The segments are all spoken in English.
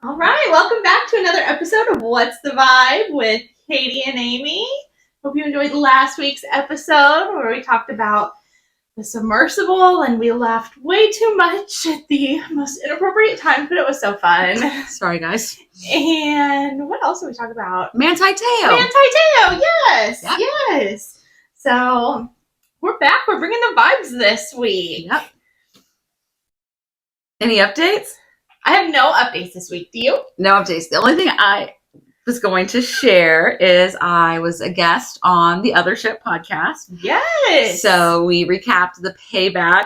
All right, welcome back to another episode of What's the Vibe with Katie and Amy. Hope you enjoyed last week's episode where we talked about the submersible and we laughed way too much at the most inappropriate times, but it was so fun. Sorry, guys. And what else did we talk about? Manti Teo. Manti Teo, yes, Yep. yes. So we're back. We're bringing the vibes this week. Yep. Any updates? I have no updates this week. Do you? No updates. The only thing I was going to share is I was a guest on the Other Ship podcast. Yes. So we recapped the Payback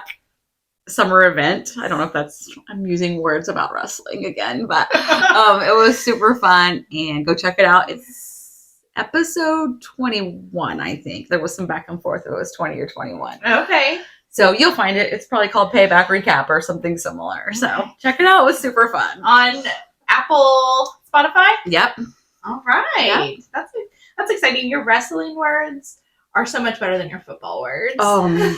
summer event. I don't know if I'm using words about wrestling again, but it was super fun, and go check it out. It's episode 21, I think. There was some back and forth. It was 20 or 21. Okay. So you'll find it. It's probably called Payback Recap or something similar. So check it out. It was super fun. On Apple, Spotify? Yep. All right. Yep. That's exciting. Your wrestling words are so much better than your football words. The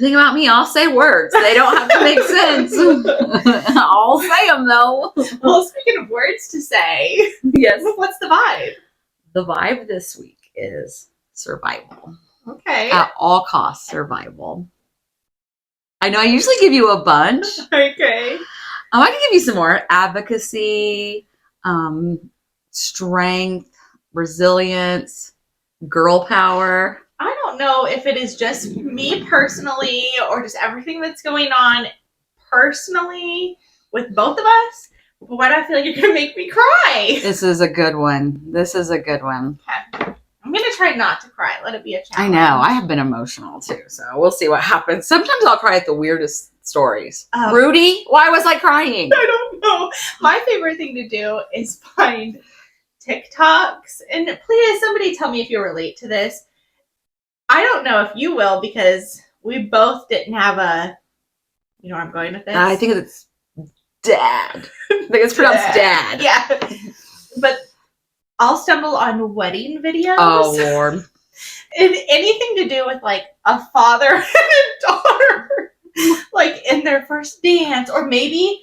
thing about me, I'll say words. They don't have to make sense. I'll say them, though. Well, speaking of words to say, Yes. What's the vibe? The vibe this week is survival. Okay. At all costs, survival. I know I usually give you a bunch. Okay. I can give you some more. Advocacy, strength, resilience, girl power. I don't know if it is just me personally or just everything that's going on personally with both of us. But why do I feel like you're going to make me cry? This is a good one. Okay. I'm going to try not to cry. Let it be a challenge. I know. I have been emotional too, so we'll see what happens. Sometimes I'll cry at the weirdest stories. Rudy, why was I crying? I don't know. My favorite thing to do is find TikToks. And please, somebody tell me if you relate to this. I don't know if you will, because we both didn't have a... You know where I'm going with this? I think it's dad. I think it's pronounced dad. Yeah. But I'll stumble on wedding videos. Oh, Lord. And anything to do with, like, a father and a daughter, like, in their first dance. Or maybe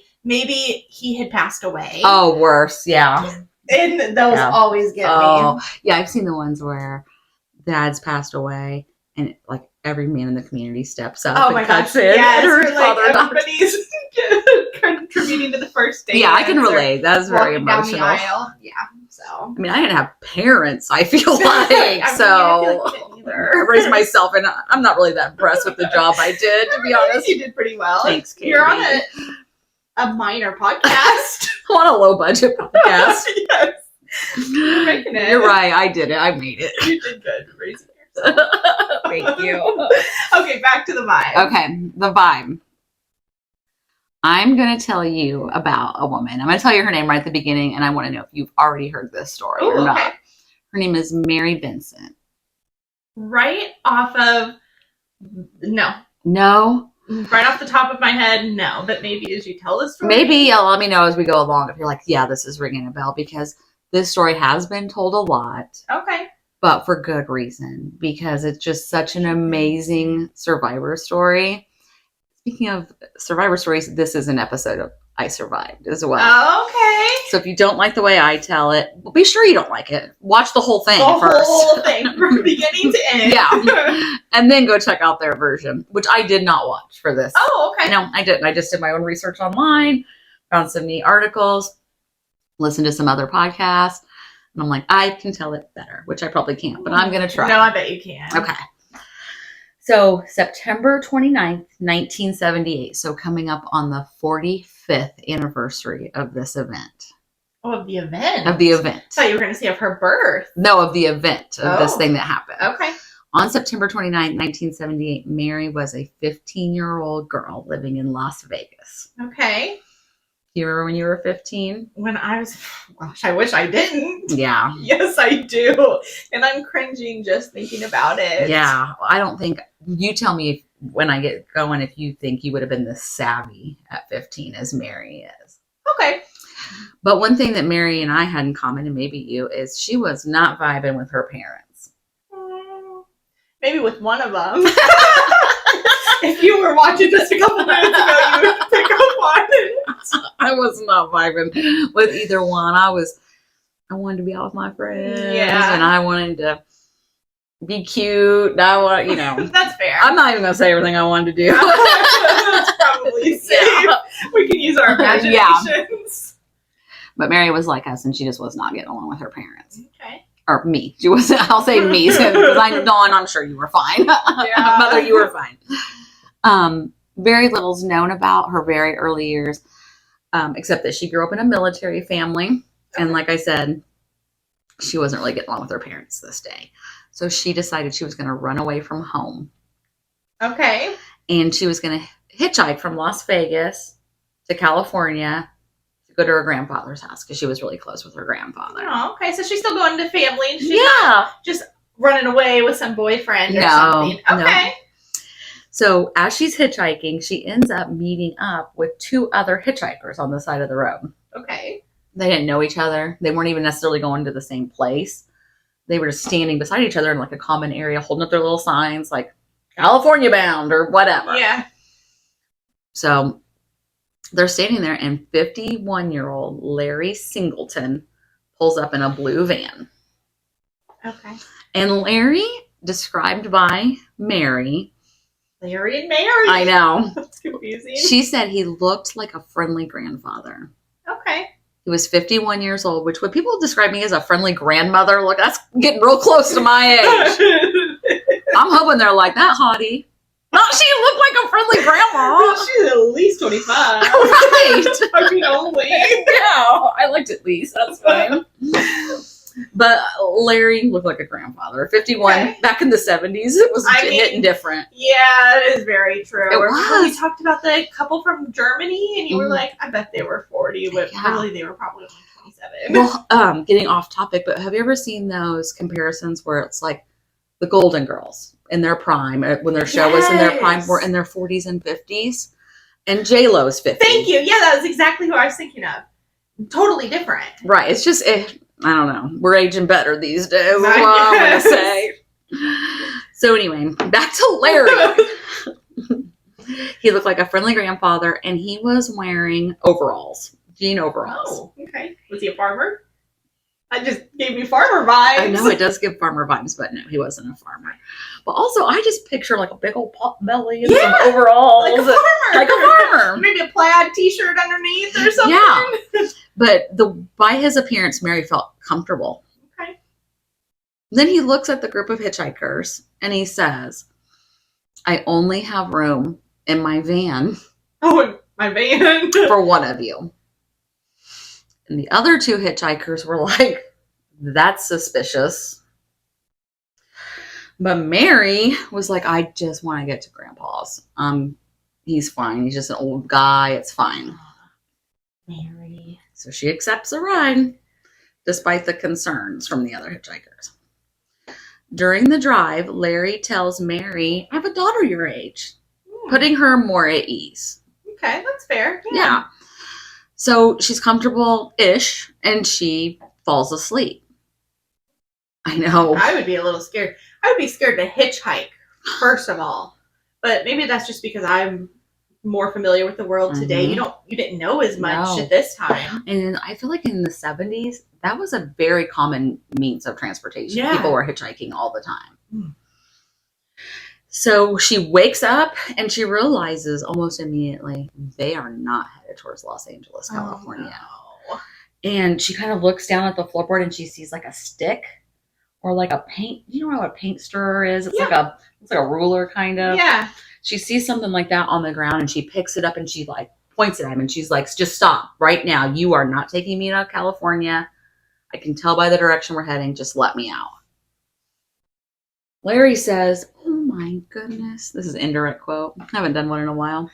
he had passed away. Oh, worse. Yeah. And those always get me. Yeah, I've seen the ones where dad's passed away and, like, every man in the community steps up and cuts in. Yes, and or, like, everybody's contributing to the first dance. Yeah, I can relate. That's very emotional. Down the aisle. Yeah, so. I mean, I didn't have parents, I feel like. I feel like you didn't either. I raised myself, and I'm not really that impressed with the job I did, to be honest. You did pretty well. Thanks, Katie. You're on a minor podcast. On a low-budget podcast. Yes. You're making it. You're right. I did it. I made it. You did good. Raising yourself. Thank you. Okay, back to the vibe. Okay, the vibe. I'm going to tell you about a woman. I'm going to tell you her name right at the beginning, and I want to know if you've already heard this story or not. Okay. Her name is Mary Vincent. Right off of... No. No? Right off the top of my head, no. But maybe as you tell the story... Maybe you'll let me know as we go along if you're like, yeah, this is ringing a bell, because this story has been told a lot. Okay. But for good reason, because it's just such an amazing survivor story. Speaking of survivor stories, this is an episode of I Survived as well. Okay. So if you don't like the way I tell it, well, be sure you don't like it. Watch the whole thing first. The whole thing from beginning to end. Yeah. And then go check out their version, which I did not watch for this. Oh, okay. No, I didn't. I just did my own research online, found some neat articles, listened to some other podcasts, and I'm like, I can tell it better, which I probably can't, but I'm going to try. No, I bet you can. Okay. So September 29th, 1978. So coming up on the 45th anniversary of this event. Oh, of the event? Of the event. I thought you were going to say of her birth. No, of the event of this thing that happened. Okay. On September 29th, 1978, Mary was a 15-year-old girl living in Las Vegas. Okay. Do you remember when you were 15? When I was, gosh, I wish I didn't. Yeah. Yes, I do. And I'm cringing just thinking about it. Yeah. I don't think, you tell me if, when I get going, if you think you would have been this savvy at 15 as Mary is. Okay. But one thing that Mary and I had in common, and maybe you, is she was not vibing with her parents. Maybe with one of them. If you were watching just a couple minutes ago, you would pick up on it. I was not vibing with either one. I wanted to be out with my friends, and I wanted to be cute. And I want, That's fair. I'm not even gonna say everything I wanted to do. That's probably safe. Yeah. We can use our imaginations. But Mary was like us, and she just was not getting along with her parents. Okay. Or me. She wasn't. I'll say me because I'm sure you were fine. Yeah. Mother, you were fine. Very little's known about her very early years, except that she grew up in a military family, okay. And like I said, she wasn't really getting along with her parents this day. So she decided she was going to run away from home. Okay. And she was going to hitchhike from Las Vegas to California to go to her grandfather's house because she was really close with her grandfather. Oh, okay. So she's still going to family. And she's not just running away with some boyfriend or something. Okay. No. So as she's hitchhiking, she ends up meeting up with 2 other hitchhikers on the side of the road. Okay. They didn't know each other. They weren't even necessarily going to the same place. They were just standing beside each other in like a common area, holding up their little signs like California bound or whatever. Yeah. So they're standing there, and 51-year-old Larry Singleton pulls up in a blue van. Okay. And Larry, described by Mary. Larry and Mary. I know. That's confusing. She said he looked like a friendly grandfather. Okay. He was 51 years old, which when people describe me as a friendly grandmother, look, that's getting real close to my age. I'm hoping they're like, that hottie. No, she looked like a friendly grandma. She's at least 25. Right. I mean, only. Yeah, I looked at least. That's fine. But Larry looked like a grandfather. 51, okay. Back in the 70s, it was hitting different. Yeah, it is very true. It was. We talked about the couple from Germany, and you were like, I bet they were 40, but really they were probably only 27. Well, getting off topic, but have you ever seen those comparisons where it's like the Golden Girls in their prime, when their show was in their prime, were in their 40s and 50s, and J-Lo's 50. Thank you. Yeah, that was exactly who I was thinking of. Totally different. Right. It's just, I don't know. We're aging better these days. Is what I'm going to say. So anyway, back to Larry. He looked like a friendly grandfather, and he was wearing overalls, jean overalls. Oh, okay. Was he a farmer? That just gave me farmer vibes. I know it does give farmer vibes, but no, he wasn't a farmer. But also, I just picture like a big old pot belly and some overalls. Like a farmer. Like a farmer. Maybe a plaid t-shirt underneath or something. Yeah. But by his appearance, Mary felt comfortable. Okay. Then he looks at the group of hitchhikers and he says, I only have room in my van. Oh, my van. For one of you. And the other 2 hitchhikers were like, that's suspicious. But Mary was like, I just want to get to Grandpa's. He's fine. He's just an old guy. It's fine. Mary. So she accepts a ride, despite the concerns from the other hitchhikers. During the drive, Larry tells Mary, I have a daughter your age, putting her more at ease. Okay, that's fair. Yeah. So she's comfortable-ish, and she falls asleep. I know. I would be a little scared. I would be scared to hitchhike, first of all. But maybe that's just because I'm more familiar with the world today. You didn't know as much at this time. And I feel like in the 70s, that was a very common means of transportation. Yeah. People were hitchhiking all the time. So she wakes up and she realizes almost immediately they are not headed towards Los Angeles, California. Oh, no. And she kind of looks down at the floorboard and she sees like a stick or like a paint. You know what a paint stirrer is? It's like a ruler kind of. Yeah. She sees something like that on the ground and she picks it up and she like points at him and she's like, just stop right now. You are not taking me to California. I can tell by the direction we're heading. Just let me out. Larry says, oh my goodness. This is an indirect quote. I haven't done one in a while.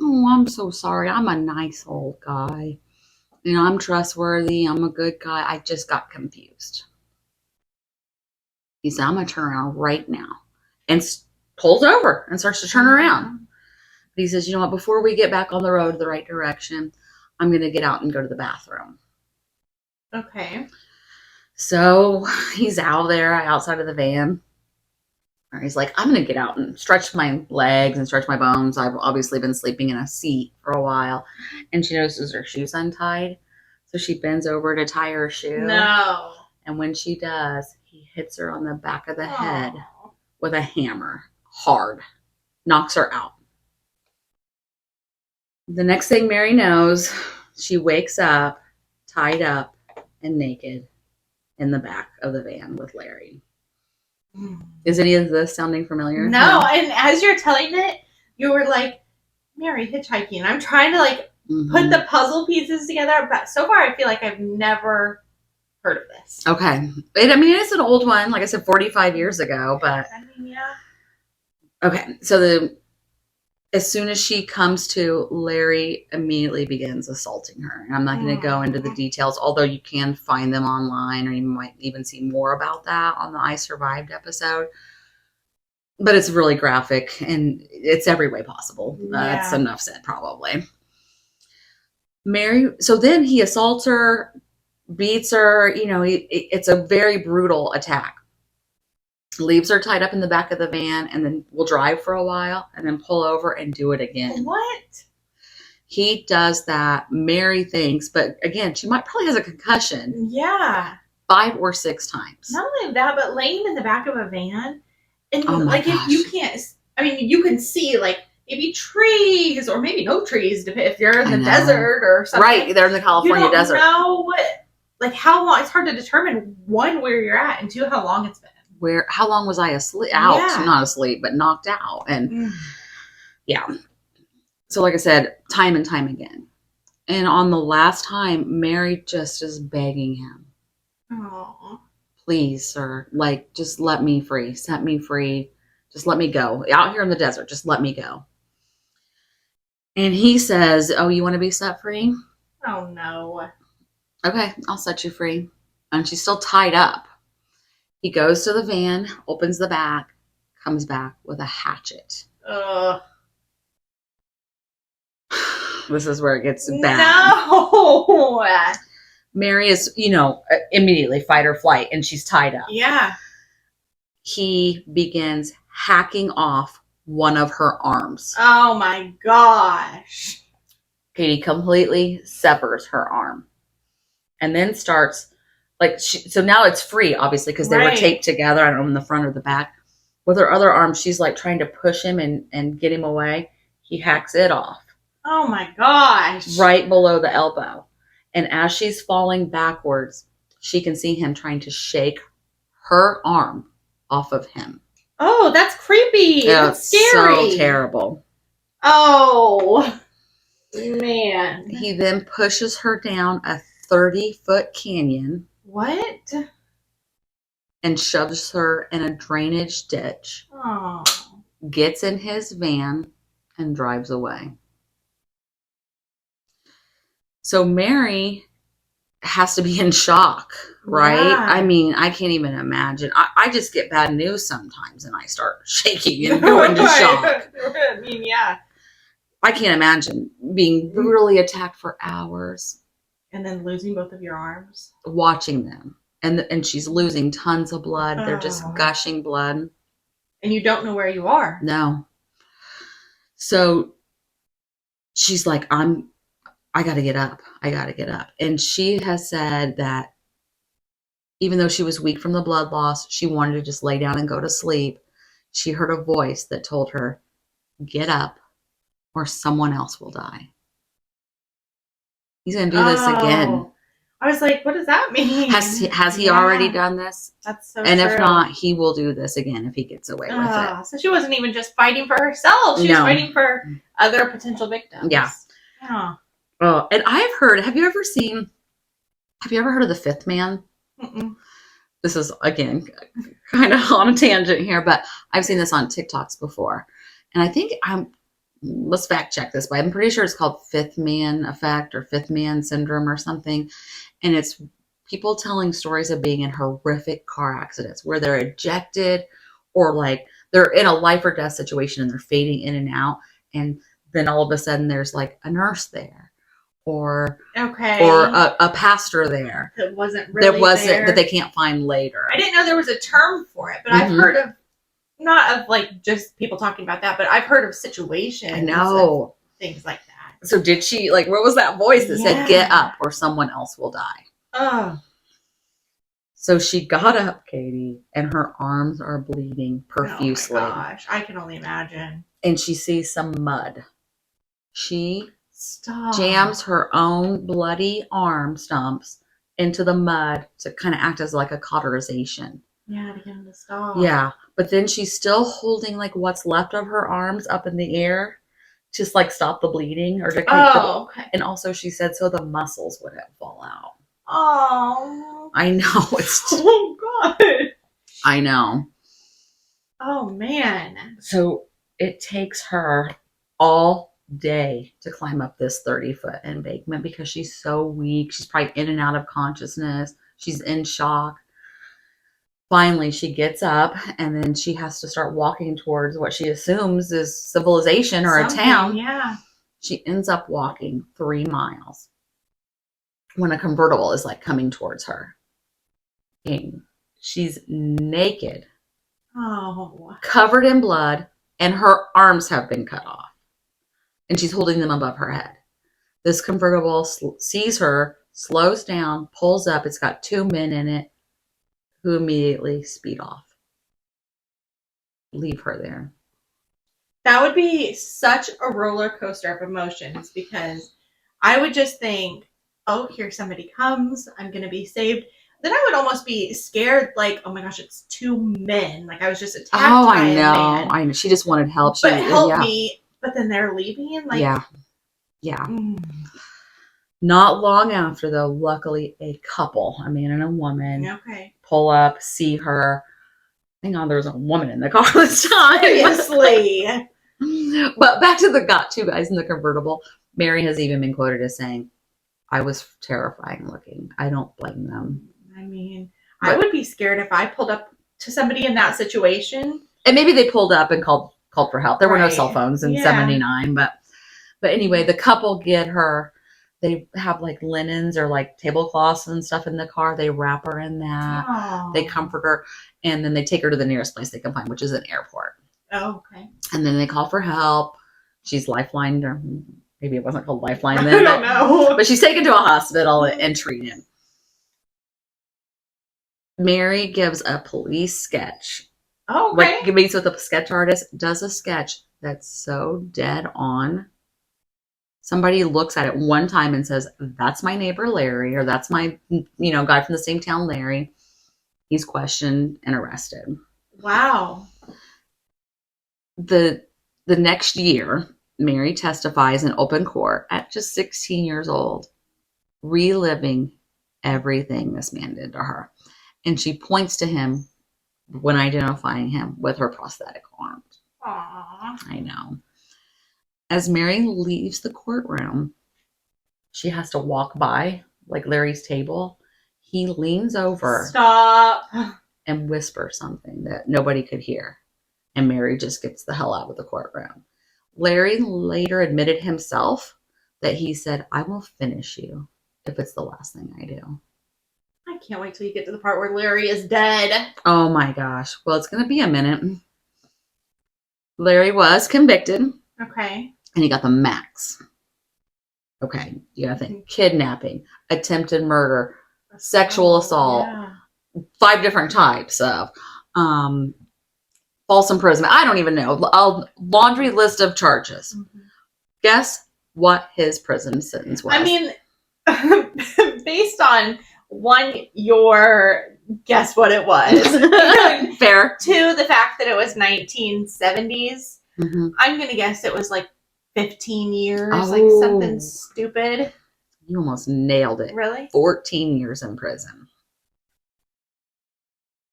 Oh, I'm so sorry. I'm a nice old guy. You know, I'm trustworthy. I'm a good guy. I just got confused. He said, I'm going to turn around right now. And pulls over and starts to turn around. But he says, you know what? Before we get back on the road the right direction, I'm going to get out and go to the bathroom. Okay. So he's out there outside of the van. Or he's like, I'm going to get out and stretch my legs and stretch my bones. I've obviously been sleeping in a seat for a while. And she notices her shoe's untied. So she bends over to tie her shoe. No. And when she does, he hits her on the back of the head Aw. with a hammer. Hard. Knocks her out. The next thing Mary knows, she wakes up, tied up and naked in the back of the van with Larry. Is any of this sounding familiar? No, and as you're telling it, you were like, Mary hitchhiking. I'm trying to like put the puzzle pieces together, but so far I feel like I've never heard of this. Okay. It's an old one, like I said, 45 years ago, but I mean, yeah. okay. So as soon as she comes to, Larry immediately begins assaulting her. And I'm not going to go into the details, although you can find them online, or you might even see more about that on the I Survived episode. But it's really graphic, and it's every way possible. That's enough said, probably. Mary, so then he assaults her, beats her. It's a very brutal attack. Leaves her tied up in the back of the van, and then will drive for a while and then pull over and do it again. What? He does that. Mary thinks, but again, she probably has a concussion. Yeah. 5 or 6 times. Not only that, but laying in the back of a van, and gosh. if you can't, you can see like maybe trees or maybe no trees if you're in the desert or something. Right, they're in the California desert. You don't know how long. It's hard to determine, 1, where you're at, and 2, how long it's been. How long was I asleep? Not asleep, but knocked out. And yeah. So like I said, time and time again. And on the last time, Mary just is begging him. Oh. Please, sir, like, just let me free. Set me free. Just let me go. Out here in the desert, just let me go. And he says, oh, you want to be set free? Oh, no. Okay, I'll set you free. And she's still tied up. He goes to the van, opens the back, comes back with a hatchet. This is where it gets bad. No! Mary is, immediately fight or flight, and she's tied up. Yeah. He begins hacking off one of her arms. Oh my gosh. Kadi completely severs her arm. And then starts... so now it's free, obviously, because they were taped together. I don't know, in the front or the back. With her other arm, she's like trying to push him and get him away. He hacks it off. Oh my gosh. Right below the elbow. And as she's falling backwards, she can see him trying to shake her arm off of him. Oh, that's creepy. Yeah, that's scary. So terrible. Oh, man. He then pushes her down a 30-foot canyon. What? And shoves her in a drainage ditch. Oh. Gets in his van and drives away. So Mary has to be in shock, right? Yeah. I can't even imagine. I just get bad news sometimes and I start shaking and go into shock. Yeah. I can't imagine being brutally attacked for hours. And then losing both of your arms. Watching them. And she's losing tons of blood. They're just gushing blood. And you don't know where you are. No. So she's like, I got to get up. I got to get up. And she has said that even though she was weak from the blood loss, she wanted to just lay down and go to sleep. She heard a voice that told her, get up or someone else will die. He's going to do this again. I was like, what does that mean? Has he already done this? That's so And true. If not, he will do this again if he gets away with it. So she wasn't even just fighting for herself. She was fighting for other potential victims. Yeah. Oh, and I've heard, have you ever heard of the Fifth Man? Mm-mm. This is, again, kind of on a tangent here, but I've seen this on TikToks before. And I think let's fact check this, but I'm pretty sure it's called Fifth Man Effect or Fifth Man Syndrome or something. And it's people telling stories of being in horrific car accidents where they're ejected or like they're in a life or death situation and they're fading in and out. And then all of a sudden there's like a nurse there or a pastor there. That wasn't really that they can't find later. I didn't know there was a term for it, but I've heard of not of like just people talking about that, but I've heard of situations. I know. Things like that. So did she, like, what was that voice that said, get up or someone else will die? Oh. So she got up, Kadi, and her arms are bleeding profusely. Oh my gosh, I can only imagine. And she sees some mud. She Stop. jams her own bloody arm stumps into the mud to kind of act as like a cauterization. Yeah, to get him to stop. Yeah, but then she's still holding like what's left of her arms up in the air, just like stop the bleeding or to okay. And also she said so the muscles wouldn't fall out. Oh. I know it's. Oh God. I know. Oh man. So it takes her all day to climb up this 30-foot embankment because she's so weak. She's probably in and out of consciousness. She's in shock. Finally, she gets up and then she has to start walking towards what she assumes is civilization or a town. Yeah. She ends up walking 3 miles when a convertible is like coming towards her. And she's naked. Oh. Covered in blood, and her arms have been cut off. And she's holding them above her head. This convertible sees her, slows down, pulls up. It's got 2 men in it who immediately speed off. Leave her there. That would be such a roller coaster of emotions because I would just think, oh, here somebody comes. I'm going to be saved. Then I would almost be scared, like, oh my gosh, it's 2 men. Like I was just attacked by a man. I know. She just wanted help. But help me. But then they're leaving. Like, yeah. Not long after, though, luckily, a couple, a man and a woman, pull up, see her. Thank God there was a woman in the car this time. Seriously. But back to the got 2 guys in the convertible. Mary has even been quoted as saying, I was terrifying looking. I don't blame them. I mean, I would be scared if I pulled up to somebody in that situation. And maybe they pulled up and called for help. There were no cell phones in 79, but anyway, the couple get her. They have like linens or like tablecloths and stuff in the car. They wrap her in that. Oh. They comfort her, and then they take her to the nearest place they can find, which is an airport. Oh, okay. And then they call for help. She's lifelined, or maybe it wasn't called Lifeline then. I don't know. But she's taken to a hospital and treated. Mary gives a police sketch. Oh, okay. Like meets with a sketch artist, does a sketch that's so dead on. Somebody looks at it one time and says, that's my neighbor Larry, or that's my, guy from the same town, Larry. He's questioned and arrested. Wow. The next year, Mary testifies in open court at just 16 years old, reliving everything this man did to her. And she points to him when identifying him with her prosthetic arm. Aww. I know. As Mary leaves the courtroom, she has to walk by, like Larry's table. He leans over. Stop. And whispers something that nobody could hear. And Mary just gets the hell out of the courtroom. Larry later admitted himself that he said, I will finish you if it's the last thing I do. I can't wait till you get to the part where Larry is dead. Oh my gosh. Well, it's going to be a minute. Larry was convicted. Okay. And he got the max. Okay. You got to think kidnapping, attempted murder, sexual assault, 5 different types of false imprisonment. I don't even know. A laundry list of charges. Mm-hmm. Guess what his prison sentence was? I mean, based on your guess what it was. Fair. 2, the fact that it was 1970s. Mm-hmm. I'm going to guess it was like 15 years, like something stupid. You almost nailed it. Really? 14 years in prison.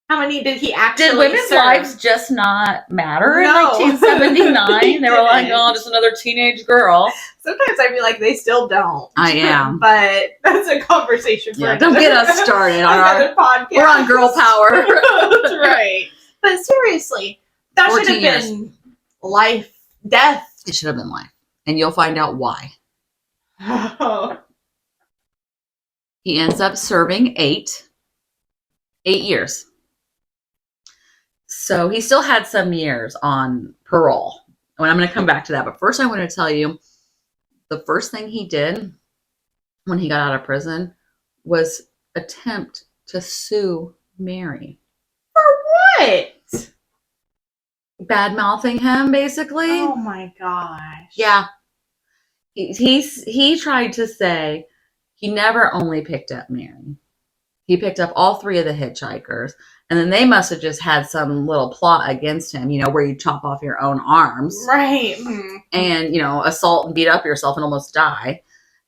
How many did he actually Did women's serve? lives just not matter in 1979? They were like, oh, just another teenage girl. Sometimes I feel like they still don't. I am. But that's a conversation for don't get us started on our podcast. We're on girl power. That's right. But seriously, that should have been life, death. It should have been life. And you'll find out why. Oh. He ends up serving 8 years. So he still had some years on parole. And I'm going to come back to that. But first, I want to tell you the first thing he did when he got out of prison was attempt to sue Mary. What? Bad mouthing him, basically. Oh my gosh. Yeah. He tried to say he never only picked up Mary. He picked up all three of the hitchhikers. And then they must have just had some little plot against him, where you chop off your own arms. Right. And, assault and beat up yourself and almost die.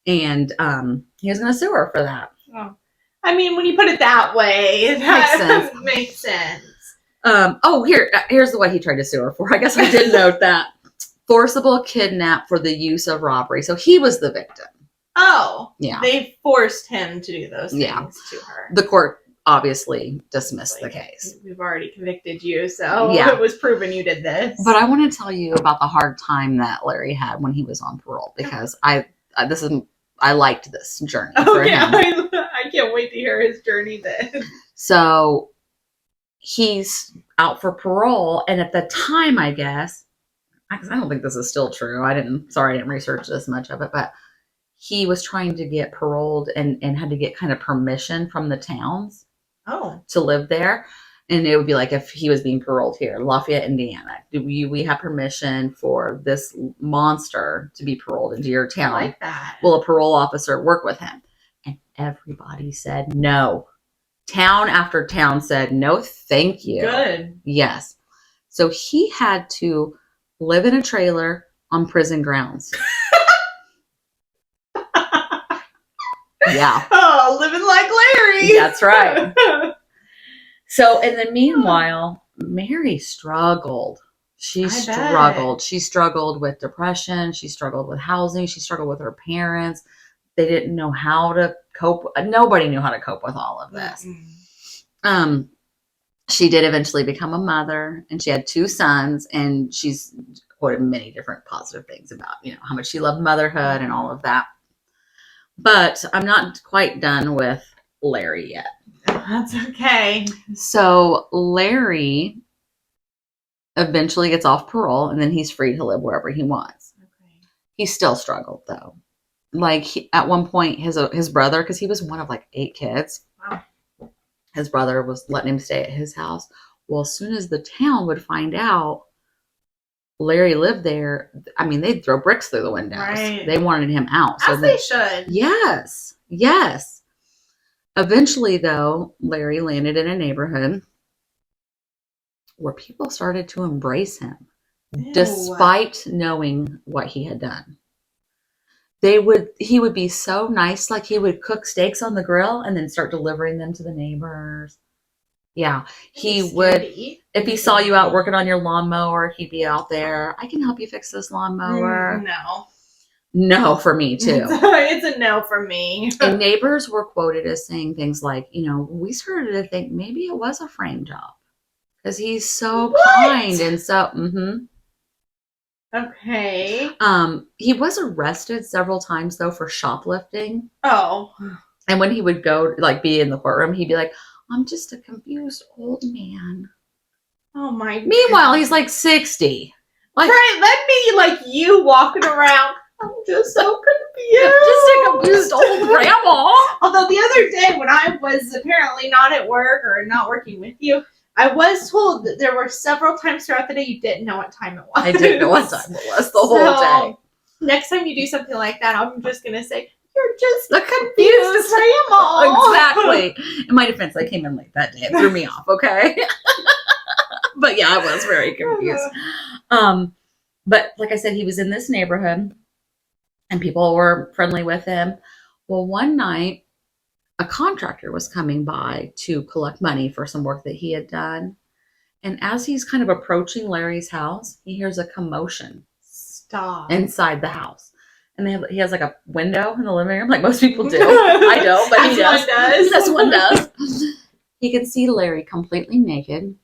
And he was going to sue her for that. Oh. I mean, when you put it that way, that makes sense. Here's the way he tried to sue her for. I guess I did note that. Forcible kidnap for the use of robbery. So he was the victim. Oh. Yeah. They forced him to do those things to her. The court obviously dismissed the case. We've already convicted you, so yeah. It was proven you did this. But I want to tell you about the hard time that Larry had when he was on parole, because I liked this journey for him. I can't wait to hear his journey then. So he's out for parole, and at the time, I guess, I don't think this is still true. I didn't research this much of it, but he was trying to get paroled and had to get kind of permission from the towns to live there. And it would be like if he was being paroled here, Lafayette, Indiana. Do we have permission for this monster to be paroled into your town? I like that. Will a parole officer work with him? And everybody said no. Town after town said no, thank you. Good. Yes. So he had to live in a trailer on prison grounds. Yeah. Oh, living like Larry. That's right. So, in the meanwhile, Mary struggled. She struggled. She struggled with depression. She struggled with housing. She struggled with her parents. They didn't know how to cope. Nobody knew how to cope with all of this. Mm-hmm. She did eventually become a mother, and she had 2 sons, and she's quoted many different positive things about, how much she loved motherhood and all of that. But I'm not quite done with Larry yet. That's okay. So Larry eventually gets off parole, and then he's free to live wherever he wants. Okay. He still struggled, though. At one point, his brother, because he was one of 8 kids. Wow. His brother was letting him stay at his house. Well, as soon as the town would find out Larry lived there, they'd throw bricks through the windows. Right. They wanted him out. As they should. Yes. Yes. Eventually, though, Larry landed in a neighborhood where people started to embrace him. Ew. Despite knowing what he had done. He would be so nice, he would cook steaks on the grill and then start delivering them to the neighbors. Yeah, he would. If he saw you out working on your lawnmower, he'd be out there. I can help you fix this lawnmower. No, for me too. It's a no for me. And neighbors were quoted as saying things like, we started to think maybe it was a frame job because he's so kind and so. Mm-hmm. Okay. He was arrested several times though for shoplifting. Oh. And when he would go be in the courtroom, he'd be like, I'm just a confused old man. Oh my. Meanwhile, he's 60. Right, let me you walking around. I'm just so confused. Just a confused old grandma. Although the other day when I was apparently not at work or not working with you, I was told that there were several times throughout the day you didn't know what time it was. I didn't know what time it was the whole day. Next time you do something like that, I'm just going to say, you're just a confused grandma. Exactly. In my defense, I came in late that day. It threw me off, okay? But yeah, I was very confused. But like I said, he was in this neighborhood and people were friendly with him. Well, one night, a contractor was coming by to collect money for some work that he had done. And as he's kind of approaching Larry's house, he hears a commotion. Stop. Inside the house. And he has a window in the living room, like most people do. I don't, but he does. This one does. He can see Larry completely naked,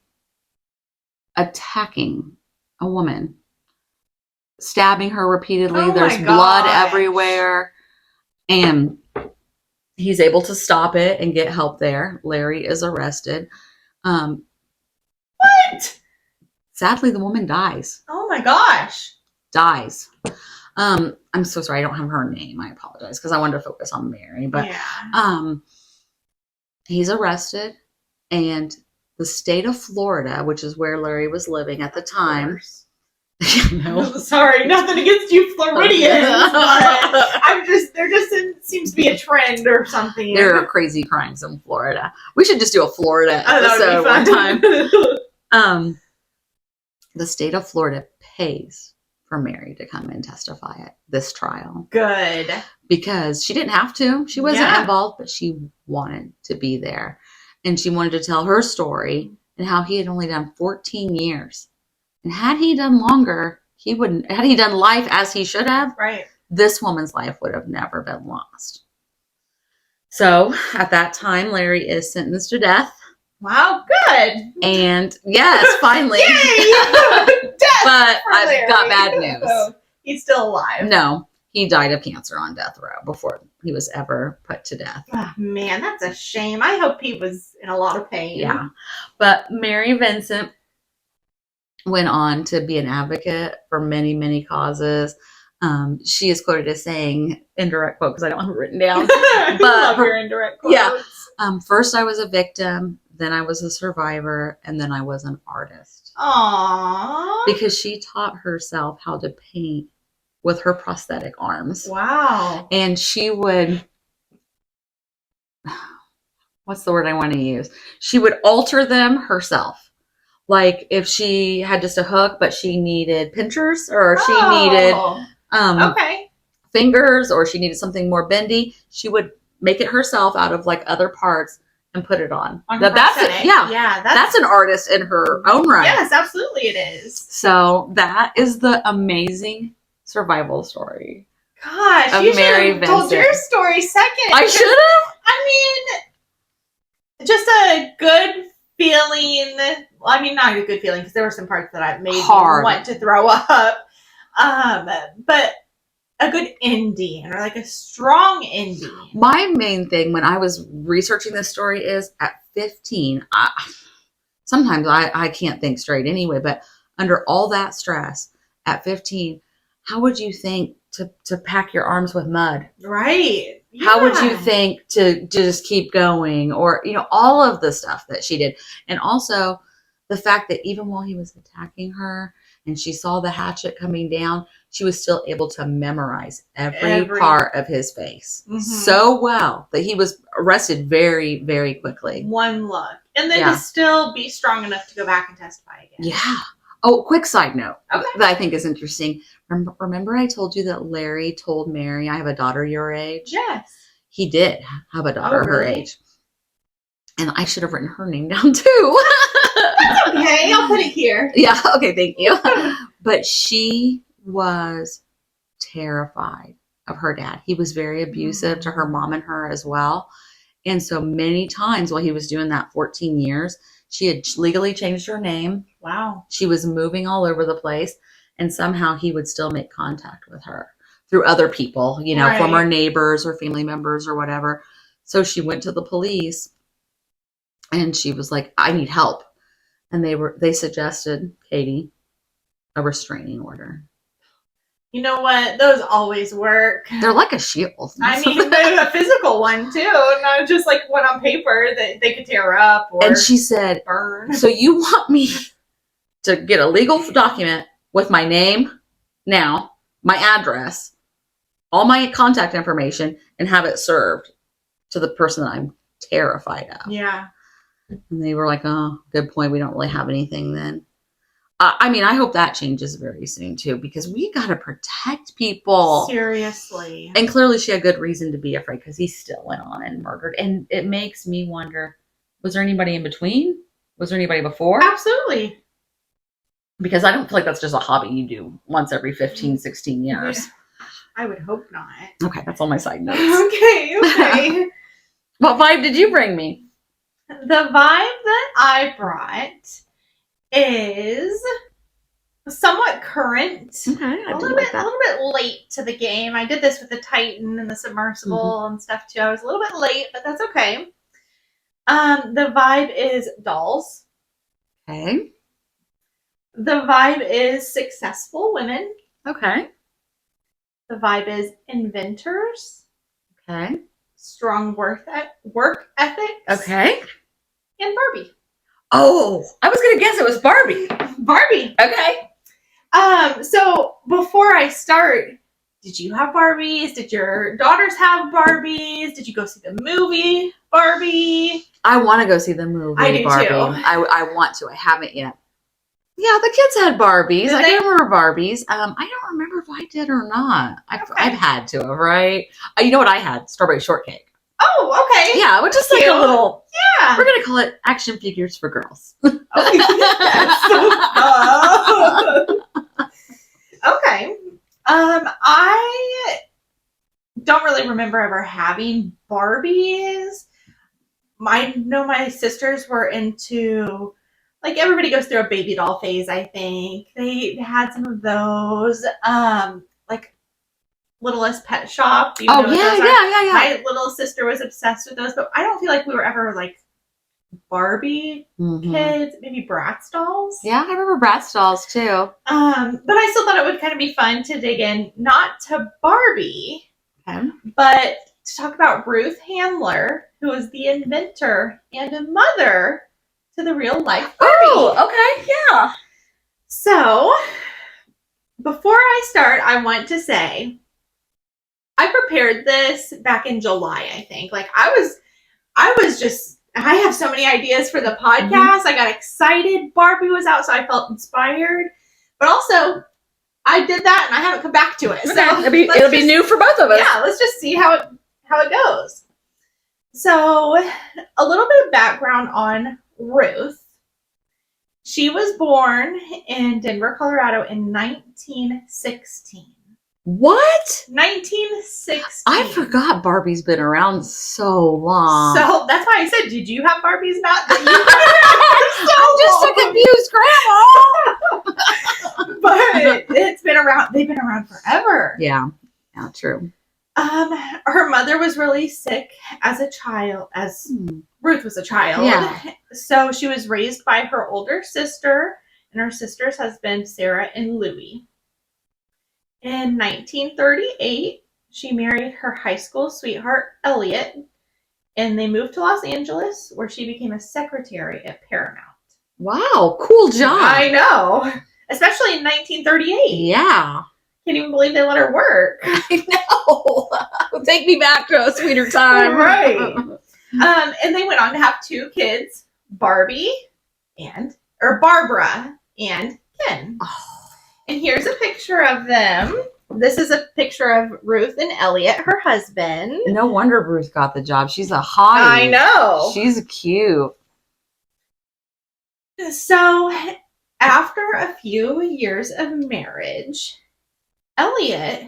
attacking a woman, stabbing her repeatedly. Oh, there's blood everywhere. And he's able to stop it and get help there. Larry is arrested. What What? Sadly, the woman dies. Oh my gosh. Dies. I'm so sorry. I don't have her name. I apologize because I wanted to focus on Mary. But yeah. He's arrested, and the state of Florida, which is where Larry was living at the time. No. Sorry, nothing against you Floridians, but there just seems to be a trend or something. There are crazy crimes in Florida. We should just do a Florida episode one time. The state of Florida pays for Mary to come and testify at this trial. Good. Because she didn't have to. She wasn't involved, but she wanted to be there. And she wanted to tell her story and how he had only done 14 years. And had he done longer, had he done life as he should have, right, this woman's life would have never been lost. So at that time, Larry is sentenced to death. Wow, good. And yes, finally. Yay! Death but I've got bad news. Oh, he's still alive. No, he died of cancer on death row before he was ever put to death. Oh, man, that's a shame. I hope he was in a lot of pain. Yeah. But Mary Vincent went on to be an advocate for many, many causes. She is quoted as saying, indirect quote, because I don't have it written down. But love your indirect quotes. Yeah. First I was a victim, then I was a survivor, and then I was an artist. Aww. Because she taught herself how to paint with her prosthetic arms. Wow. And she would, what's the word I want to use? She would alter them herself. Like if she had just a hook, but she needed pinchers, or she needed fingers, or she needed something more bendy, she would make it herself out of like other parts and put it on. That's an artist in her own right. Yes, absolutely it is. So that is the amazing survival story. Gosh, you should have told your story second. I should have. I mean, just a good feeling. Well, I mean, not a good feeling because there were some parts that I made me want to throw up. But a good ending, or like a strong ending. My main thing when I was researching this story is at 15, sometimes I can't think straight anyway, but under all that stress at 15, how would you think to pack your arms with mud? Right. Yeah. How would you think to just keep going? Or, all of the stuff that she did. And also the fact that even while he was attacking her and she saw the hatchet coming down, she was still able to memorize every part of his face so well that he was arrested very, very quickly. One look. And then to still be strong enough to go back and testify again. Yeah. Oh, quick side note that I think is interesting. Remember I told you that Larry told Mary, I have a daughter your age? Yes. He did have a daughter her age. And I should have written her name down too. That's okay. I'll put it here. Yeah. Okay. Thank you. But she was terrified of her dad. He was very abusive to her mom and her as well. And so many times while he was doing that 14 years, she had legally changed her name. Wow. She was moving all over the place. And somehow he would still make contact with her through other people, former neighbors or family members or whatever. So she went to the police and she was like, I need help. And they suggested, Kadi, a restraining order. You know what? Those always work. They're like a shield. I mean, a physical one too, not just like one on paper that they could tear up or and she said, burn. So you want me to get a legal document with my name now, my address, all my contact information, and have it served to the person that I'm terrified of? Yeah. And they were like, oh, good point. We don't really have anything then. I hope that changes very soon too, because we got to protect people. Seriously. And clearly she had good reason to be afraid because he still went on and murdered. And it makes me wonder, was there anybody in between? Was there anybody before? Absolutely. Because I don't feel like that's just a hobby you do once every 15, 16 years. Yeah. I would hope not. Okay, that's all my side notes. Okay. What vibe did you bring me? The vibe that I brought is somewhat current. Okay, a little bit late to the game. I did this with the Titan and the submersible and stuff too. I was a little bit late, but that's okay. The vibe is dolls. Okay. The vibe is successful women. Okay. The vibe is inventors. Okay. Strong work ethics. Okay. And Barbie. Oh, I was going to guess it was Barbie. Barbie. Okay. So before I start, did you have Barbies? Did your daughters have Barbies? Did you go see the movie Barbie? I want to go see the movie I do Barbie. too. I want to. I haven't yet. Yeah, the kids had Barbies. I can remember Barbies. I don't remember if I did or not. I've had to have, right? You know what I had? Strawberry shortcake. Oh, okay. Yeah, which is like a little. Yeah. We're gonna call it action figures for girls. Okay. I don't really remember ever having Barbies. I know my sisters were into, like, everybody goes through a baby doll phase, I think. They had some of those. Like Littlest Pet Shop. Do you know what those are? Yeah. My little sister was obsessed with those, but I don't feel like we were ever like Barbie kids. Maybe Bratz dolls. Yeah, I remember Bratz dolls too. But I still thought it would kind of be fun to dig in, not to Barbie, but to talk about Ruth Handler, who is the inventor and a mother to the real life Barbie. Oh, okay, yeah. So, before I start, I want to say, I prepared this back in July, I think. Like, I have so many ideas for the podcast. I got excited. Barbie was out, so I felt inspired. But also, I did that, and I haven't come back to it. Okay. So it'll be new for both of us. Yeah, let's just see how it goes. So, a little bit of background on Ruth. She was born in Denver, Colorado in 1916. What? 1916. I forgot Barbie's been around so long. So that's why I said, did you have Barbies? Not that I'm just a confused grandma. But it's been around. They've been around forever. Yeah, true. Her mother was really sick as a child, as Ruth was a child. Yeah. So she was raised by her older sister and her sister's husband, Sarah and Louie. In 1938, she married her high school sweetheart, Elliot, and they moved to Los Angeles, where she became a secretary at Paramount. Wow, cool job. I know. Especially in 1938. Yeah. Can't even believe they let her work. I know. Take me back to a sweeter time. Right. And they went on to have two kids, Barbara and Ken. Oh. And here's a picture of them. This is a picture of Ruth and Elliot, her husband. No wonder Ruth got the job. She's a hottie. I know. She's cute. So, after a few years of marriage, Elliot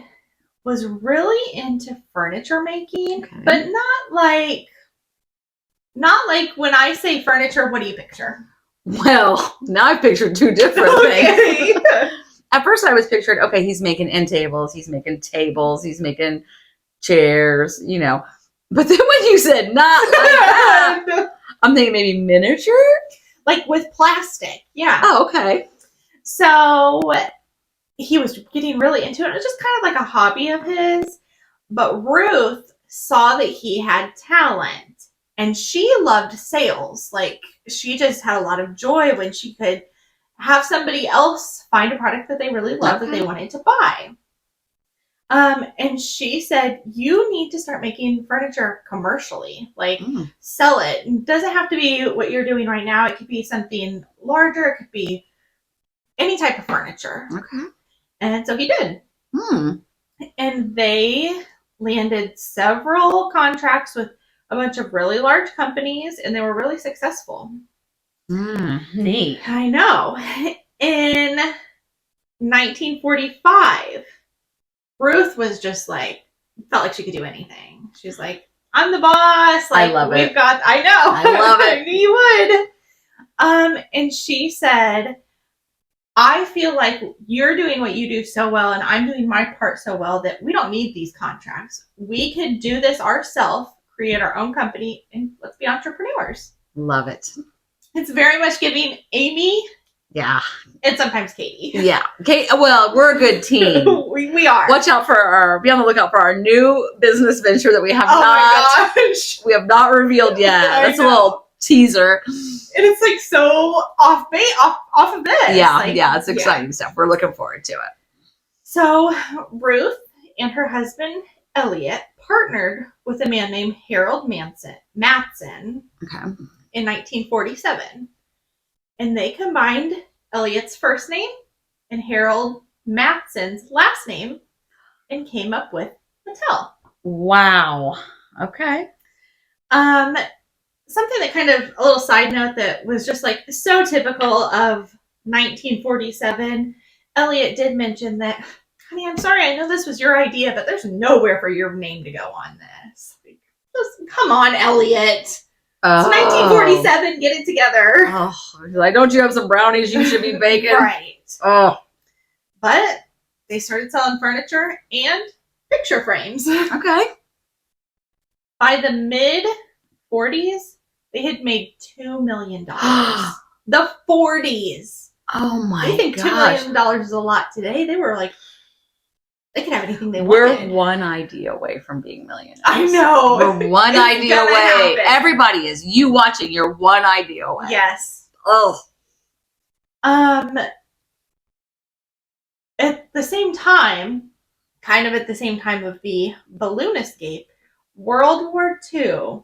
was really into furniture making, but not like when I say furniture, what do you picture? Well, now I pictured two different things. At first I was picturing, okay, he's making end tables, he's making tables, he's making chairs, you know. But then when you said not like that, I'm thinking maybe miniature? Like with plastic, yeah. Oh, okay. So he was getting really into it. It was just kind of like a hobby of his. But Ruth saw that he had talent. And she loved sales. Like, she just had a lot of joy when she could have somebody else find a product that they really loved that they wanted to buy. And she said, you need to start making furniture commercially. Like, sell it. It doesn't have to be what you're doing right now. It could be something larger. It could be any type of furniture. Okay. And so he did. And they landed several contracts with a bunch of really large companies, and they were really successful. Neat. I know. In 1945, Ruth was just like, felt like she could do anything. She's like, I'm the boss. Like, I love it. I know. I love it. I knew you would. And she said, I feel like you're doing what you do so well, and I'm doing my part so well that we don't need these contracts. We could do this ourselves, create our own company, and let's be entrepreneurs. Love it. It's very much giving Amy Yeah. And sometimes Kadi. Yeah. Okay. Well, we're a good team. we are. Be on the lookout for our new business venture that we have my gosh. we have not revealed yet. That's a little teaser. And it's like so off of this. Yeah, it's exciting stuff. We're looking forward to it. So Ruth and her husband Elliot partnered with a man named Harold Matson in 1947. And they combined Elliot's first name and Harold Matson's last name and came up with Mattel. Wow. Okay. Something that kind of, a little side note that was just like so typical of 1947, Elliot did mention that, honey, I'm sorry, I know this was your idea, but there's nowhere for your name to go on this. Just, come on, Elliot. It's 1947, get it together. Oh, like, don't you have some brownies you should be baking? Right. Oh. But they started selling furniture and picture frames. Okay. By the mid-40s, they had made $2 million. The 40s. Oh my gosh. They think $2 million is a lot today. They were like, they could have anything they We're wanted. one idea away from being millionaires. I know. We're one idea away. Happen. Everybody is. You watching, you're one idea away. Yes. Oh. At the same time, kind of at the same time of the balloon escape, World War II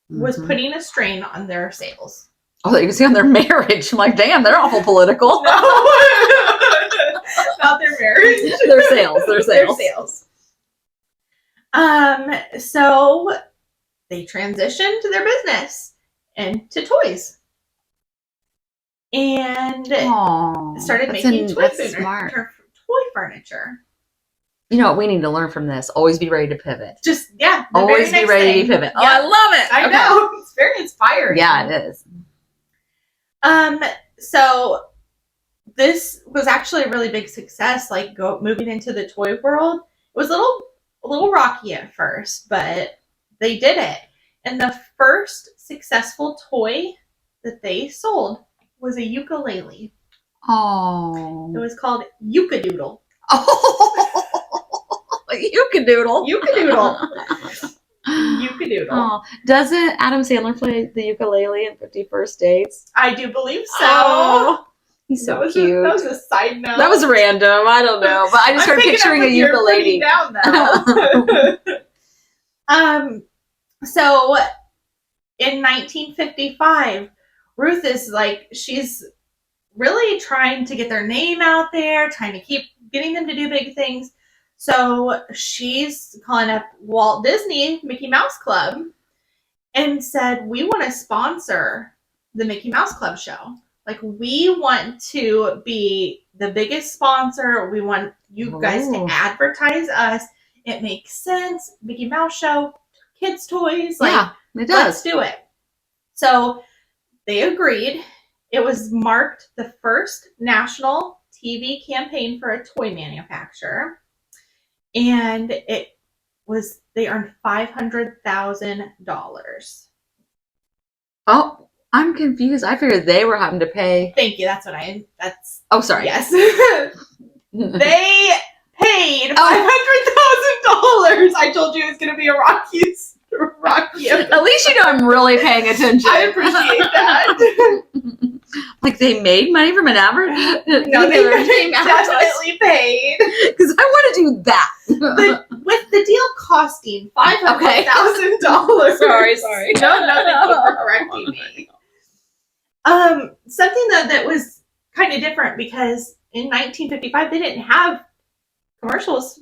was putting a strain on their sales. Oh, you can see on their marriage. I'm like, damn, they're awful political. No. Not their marriage. Their sales. Their sales. So they transitioned their business into toys. And started making toy furniture. You know what we need to learn from this? Always be ready to pivot. Just, always be ready to pivot. Yep. Oh, I love it. I know. It's very inspiring. Yeah, it is. So this was actually a really big success, like moving into the toy world. It was a little rocky at first, but they did it. And the first successful toy that they sold was a ukulele. Oh. It was called Yukadoodle. Oh, Yukadoodle. Yukadoodle. Oh, doesn't Adam Sandler play the ukulele in 50 Dates? I do believe so. Oh, he's so cute. That was a side note. That was random. I don't know, but I just started picturing a ukulele. Down, so in 1955, Ruth is like, she's really trying to get their name out there, trying to keep getting them to do big things. So she's calling up Walt Disney Mickey Mouse Club and said, we want to sponsor the Mickey Mouse Club show. Like, we want to be the biggest sponsor. We want you guys to advertise us. It makes sense. Mickey Mouse show, kids' toys. Like, it does. Let's do it. So they agreed. It was marked the first national TV campaign for a toy manufacturer. And they earned $500,000. Oh, I'm confused. I figured they were having to pay. Thank you. Oh, sorry. Yes. They paid $500,000. I told you it was going to be a rocky. At least you know I'm really paying attention. I appreciate that. Like, they made money from an advert? No, they definitely paid. Because I want to do that. With the deal costing $500,000. Sorry. No, thank you for correcting me. Something that was kind of different, because in 1955 they didn't have commercials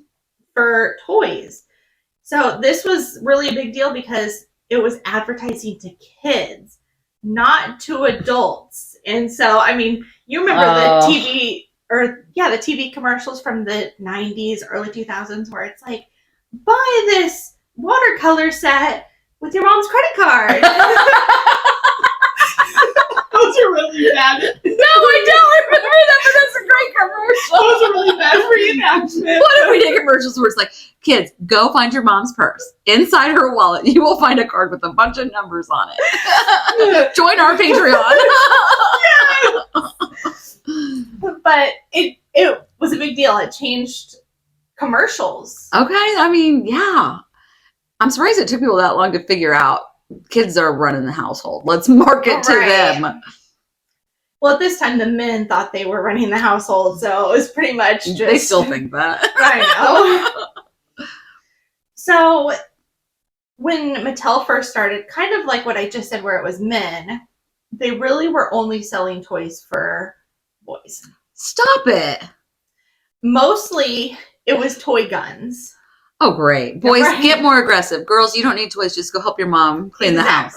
for toys. So this was really a big deal because it was advertising to kids, not to adults. And so, I mean, you remember the TV commercials from the 90s, early 2000s, where it's like, buy this watercolor set with your mom's credit card. Those are really bad. No, I don't remember that, but that's great commercial. That was a really bad reenactment. What if we did commercials where it's like, kids, go find your mom's purse. Inside her wallet, you will find a card with a bunch of numbers on it. Join our Patreon. But it was a big deal. It changed commercials. Okay, I mean, yeah. I'm surprised it took people that long to figure out kids are running the household. Let's market to them. Well, at this time, the men thought they were running the household, so it was pretty much just... They still think that. I know. So, when Mattel first started, kind of like what I just said where it was men, they really were only selling toys for boys. Stop it. Mostly, it was toy guns. Oh, great. Boys, get more aggressive. Girls, you don't need toys. Just go help your mom clean the house.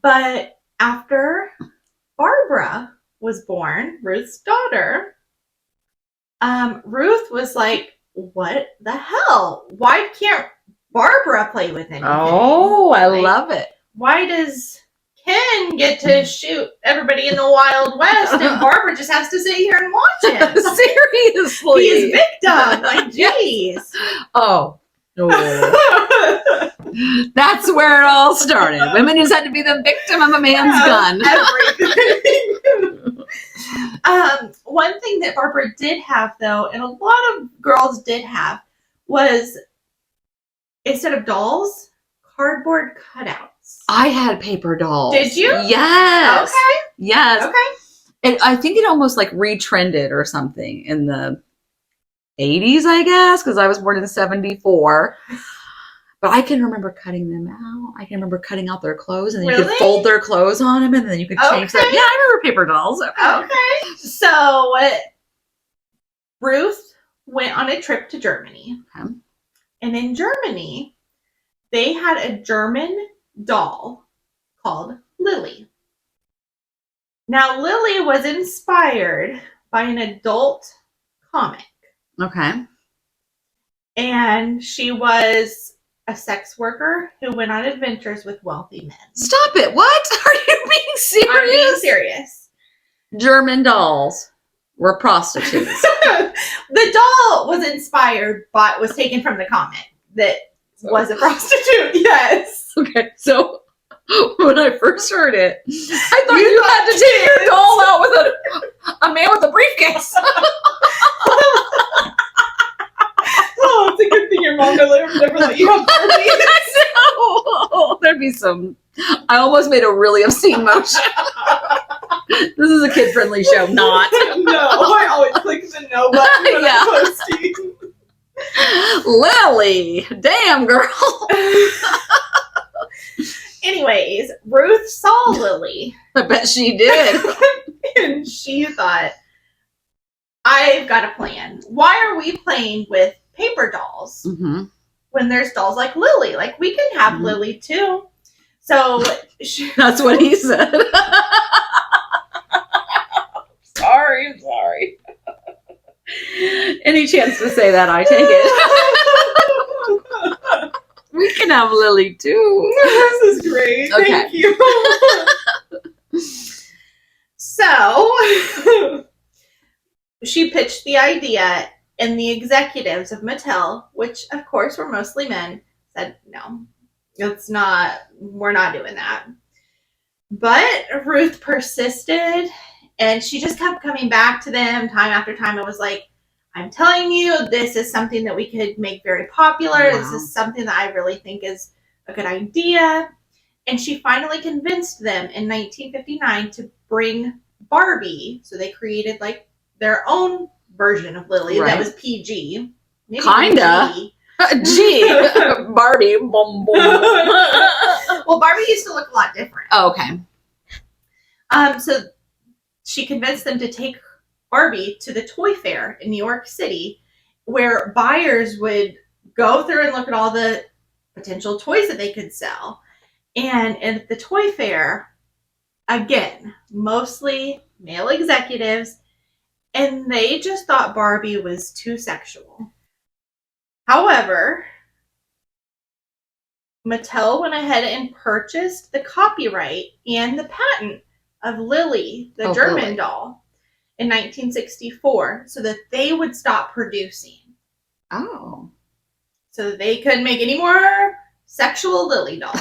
But after Barbara was born, Ruth's daughter, Ruth was like, what the hell? Why can't Barbara play with anything? Oh, I love it. Why does Ken get to shoot everybody in the Wild West and Barbara just has to sit here and watch him? Seriously. He is victim. Like, jeez. Oh. No. That's where it all started. Women just had to be the victim of a man's gun. Everything. One thing that Barbara did have, though, and a lot of girls did have, was instead of dolls, cardboard cutouts. I had paper dolls. Did you? Yes. Okay. Yes. Okay. And I think it almost like retrended or something in the 80s, I guess, because I was born in 74. But I can remember cutting them out. I can remember cutting out their clothes, and then you could fold their clothes on them, and then you could change them. Yeah, I remember paper dolls. Okay. So Ruth went on a trip to Germany. Okay. And in Germany, they had a German doll called Lily. Now, Lily was inspired by an adult comic. Okay. And she was a sex worker who went on adventures with wealthy men. Stop it. What? Are you being serious? I'm being serious. German dolls were prostitutes. The doll was inspired, but was taken from the comic that was a prostitute. Yes. Okay, so when I first heard it, I thought you had to take your doll out with a man with a briefcase. Oh, it's a good thing your mom never let you have Barbie. No, there'd be some. I almost made a really obscene motion. This is a kid-friendly show, not. No, I always click the no button when I'm posting. Lily, damn girl. Anyways, Ruth saw Lily. I bet she did. And she thought, I've got a plan. Why are we playing with paper dolls when there's dolls like Lily? Like, we can have Lily too. So that's what he said. Sorry. Any chance to say that, I take it. We can have Lily too. This is great. Okay. Thank you. So she pitched the idea, and the executives of Mattel, which of course were mostly men, said, no, we're not doing that. But Ruth persisted, and she just kept coming back to them time after time. It was like, I'm telling you, this is something that we could make very popular. Wow. This is something that I really think is a good idea. And she finally convinced them in 1959 to bring Barbie. So they created like their own version of Lily that was PG. Maybe kinda. G. Barbie. Boom, boom. Well, Barbie used to look a lot different. Oh, okay. So she convinced them to take Barbie to the toy fair in New York City, where buyers would go through and look at all the potential toys that they could sell. And at the toy fair, again, mostly male executives, and they just thought Barbie was too sexual. However, Mattel went ahead and purchased the copyright and the patent of Lily, the German doll. in 1964 so that they would stop producing. Oh. So that they couldn't make any more sexual Lily dolls.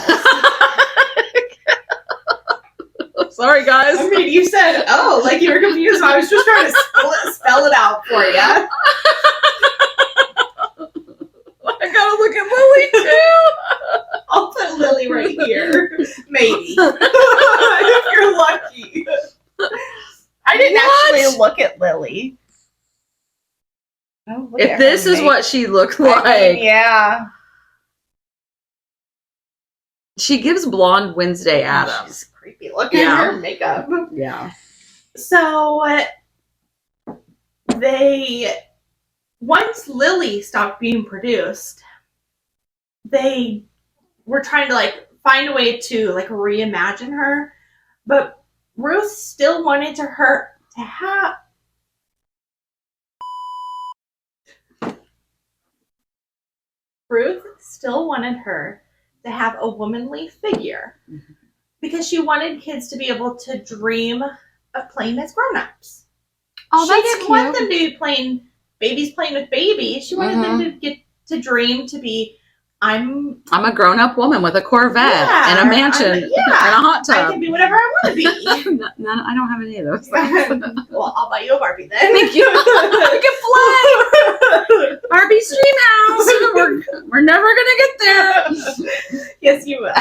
Sorry, guys. I mean, you said, oh, like you were confused. I was just trying to spell it out for you. I gotta look at Lily, too. I'll put Lily right here. Maybe. If you're lucky. I didn't actually look at Lily. Oh, if this is what she looked like. I mean, yeah. She gives blonde Wednesday Addams. She's creepy looking. Her makeup. Yeah. So once Lily stopped being produced, they were trying to like find a way to like reimagine her, but Ruth still wanted her to have a womanly figure because she wanted kids to be able to dream of playing as grown-ups. Oh, she that's didn't cute. want them to be playing with babies. She wanted them to get to dream to be, I'm a grown-up woman with a Corvette and a mansion and a hot tub. I can be whatever I want to be. No, I don't have any of those things. Well, I'll buy you a Barbie then. Thank you. I can fly. Barbie's dream house. We're never gonna get there. Yes, you will.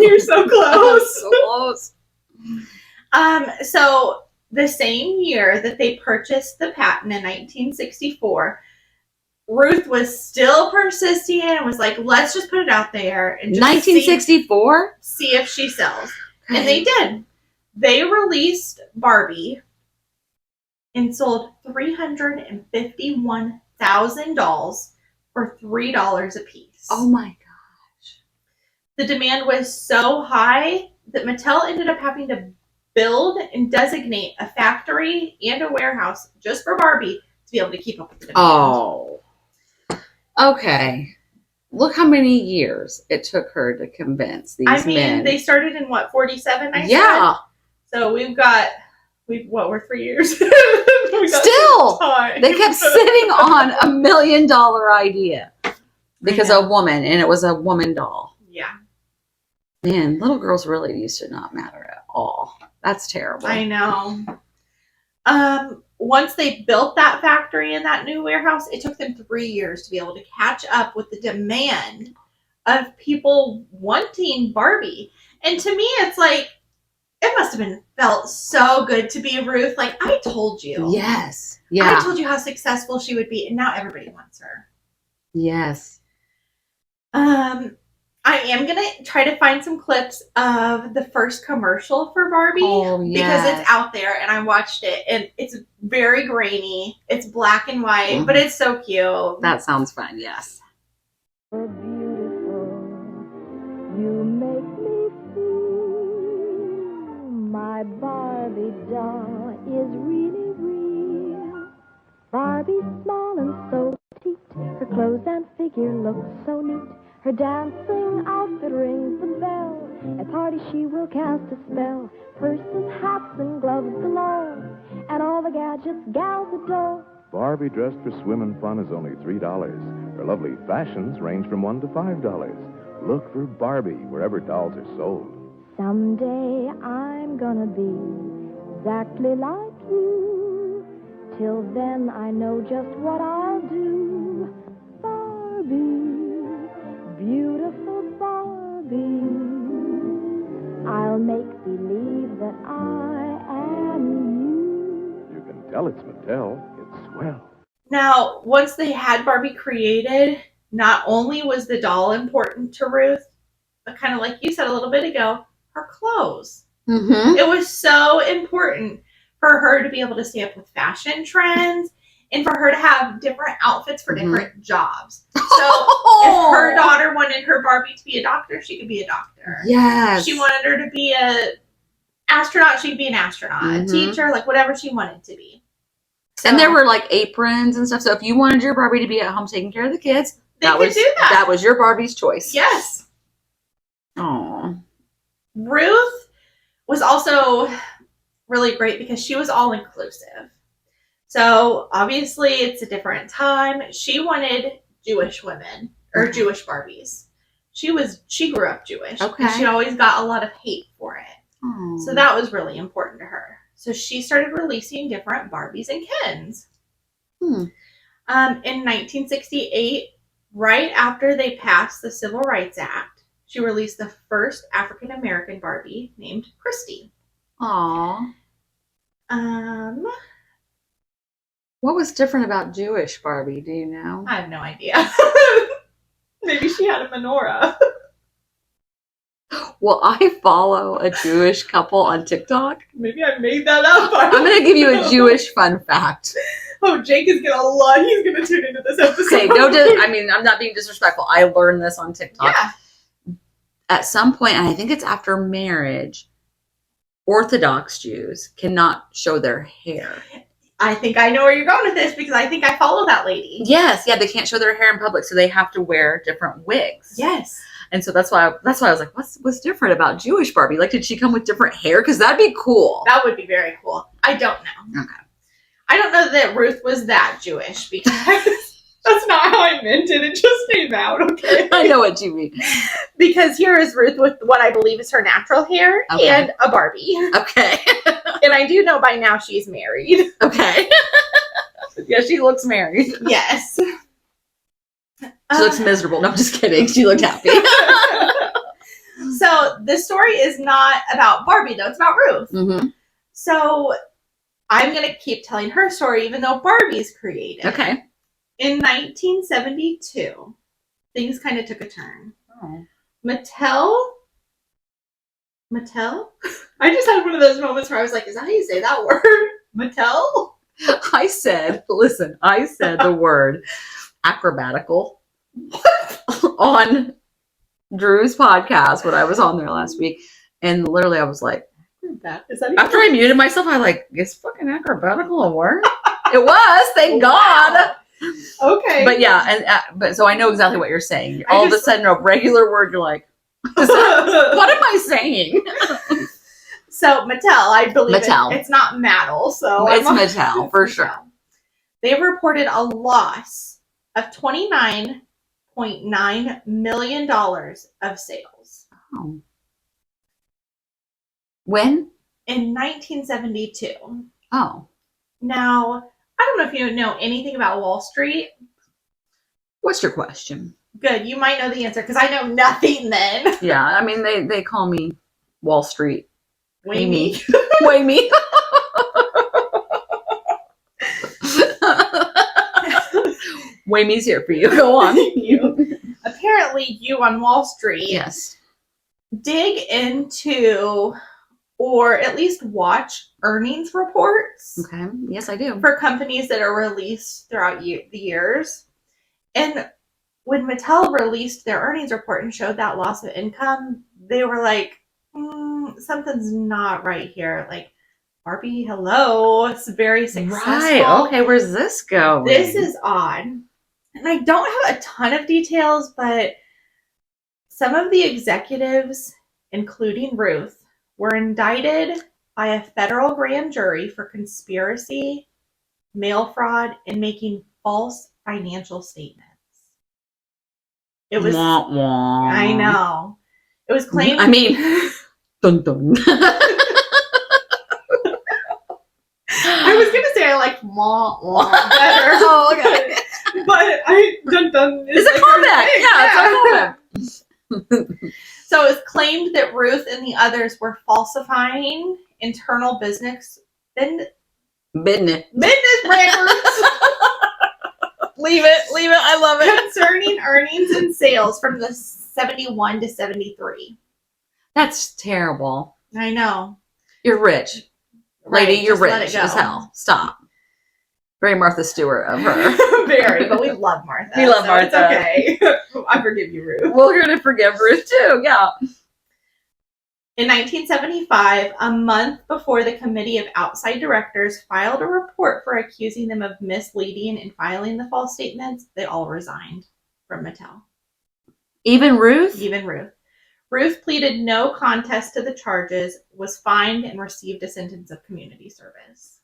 You're so close. So close. So the same year that they purchased the patent in 1964, Ruth was still persisting and was like, let's just put it out there and just 1964? See if she sells. Okay. And they did. They released Barbie and sold 351,000 dolls for $3 a piece. Oh my gosh. The demand was so high that Mattel ended up having to build and designate a factory and a warehouse just for Barbie to be able to keep up with the demand. Oh. Okay. Look how many years it took her to convince these men. They started in what, 47, I said? So we're 3 years. Still, they kept sitting on $1 million idea because a woman, and it was a woman doll. Yeah. Man, little girls really used to not matter at all. That's terrible. I know. Once they built that factory and that new warehouse, it took them 3 years to be able to catch up with the demand of people wanting Barbie. And to me, it's like, it must have felt so good to be Ruth. Like, I told you. Yes. Yeah. I told you how successful she would be, and now everybody wants her. Yes. I am going to try to find some clips of the first commercial for Barbie. Oh, yes. Because it's out there, and I watched it, and it's very grainy. It's black and white, but it's so cute. That sounds fun, yes. So beautiful, you make me feel my Barbie doll is really real. Barbie's small and so petite, her clothes and figure look so neat. Her dancing outfit rings the bell. At parties she will cast a spell. Purses, hats, and gloves galore, and all the gadgets gals adore. Barbie dressed for swim and fun is only $3. Her lovely fashions range from $1 to $5. Look for Barbie wherever dolls are sold. Someday I'm gonna be exactly like you. Till then I know just what I'll do. Barbie, beautiful Barbie, I'll make believe that I am you. You can tell it's Mattel. It's swell. Now, once they had Barbie created, not only was the doll important to Ruth, but kind of like you said a little bit ago, her clothes. Mm-hmm. It was so important for her to be able to stay up with fashion trends and for her to have different outfits for different jobs. So if her daughter wanted her Barbie to be a doctor, she could be a doctor. Yes. She wanted her to be a astronaut, she could be an astronaut. A teacher, like whatever she wanted to be. So, and there were like aprons and stuff. So if you wanted your Barbie to be at home taking care of the kids, they could do that. That was your Barbie's choice. Yes. Aww. Ruth was also really great because she was all inclusive. So obviously it's a different time. She wanted Jewish women or Jewish Barbies. She grew up Jewish. Okay. And she always got a lot of hate for it. Oh. So that was really important to her. So she started releasing different Barbies and Kens. In 1968, right after they passed the Civil Rights Act, she released the first African American Barbie named Christy. Aww. What was different about Jewish Barbie? Do you know? I have no idea. Maybe she had a menorah. Well, I follow a Jewish couple on TikTok. Maybe I made that up. I'm going to give you a Jewish fun fact. Oh, Jake is going to love. He's going to tune into this episode. Okay, I'm not being disrespectful. I learned this on TikTok. Yeah. At some point, and I think it's after marriage, Orthodox Jews cannot show their hair. I think I know where you're going with this because I think I follow that lady. Yes, yeah, they can't show their hair in public, so they have to wear different wigs. Yes. And so that's why I was like, what's different about Jewish Barbie? Like, did she come with different hair? Because that'd be cool. That would be very cool. I don't know. Okay. I don't know that Ruth was that Jewish because that's not how I meant it. It just came out, okay? I know what you mean. Because here is Ruth with what I believe is her natural hair and a Barbie. Okay. And I do know by now she's married. Okay. Yeah, she looks married. Yes. She looks miserable. No, I'm just kidding. She looked happy. So the story is not about Barbie, though. It's about Ruth. Mm-hmm. So I'm going to keep telling her story, even though Barbie's created. Okay. In 1972, things kind of took a turn. Oh. Mattel? I just had one of those moments where I was like, is that how you say that word? Mattel? I said the word acrobatical on Drew's podcast when I was on there last week. And literally I was like, Is that after I muted myself, I like, is fucking acrobatical a word? It was, thank God. Okay. But yeah, but so I know exactly what you're saying. All of a sudden, a regular word, you're like, what am I saying? So Mattel, I believe Mattel. It's not Mattel, so it's Mattel for sure. They reported a loss of $29.9 million of sales. Oh. When? In 1972. Oh. Now, I don't know if you know anything about Wall Street. What's your question? Good. You might know the answer because I know nothing then. Yeah, I mean, they call me Wall Street. Wayme. Wayme. Wayme's here for you. Go on. Apparently, you on Wall Street Yes. dig into or at least watch earnings reports Okay. Yes, I do. for companies that are released throughout the years. And when Mattel released their earnings report and showed that loss of income, they were like, something's not right here. Like, Barbie, hello. It's very successful. Right. Okay, where's this going? This is odd. And I don't have a ton of details, but some of the executives, including Ruth, were indicted by a federal grand jury for conspiracy, mail fraud, and making false financial statements. It was... Wah, wah. I know. It was claimed... I mean... dun, dun. I was going to say I like wah, wah better. Oh, okay. But dun dun is It's a callback. Yeah, it's a callback. So it was claimed that Ruth and the others were falsifying internal business Business. records. Leave it. I love it. Concerning earnings and sales from the 71 to 73. That's terrible. I know. You're rich. Lady, Right, you're just let rich it go. as hell. Stop. Very Martha Stewart of her. Very, but we love Martha. We love so Martha. It's okay. I forgive you, Ruth. We're going to forgive Ruth too. Yeah. In 1975, a month before the Committee of Outside Directors filed a report for accusing them of misleading and filing the false statements, they all resigned from Mattel. Even Ruth? Even Ruth. Ruth pleaded no contest to the charges, was fined, and received a sentence of community service.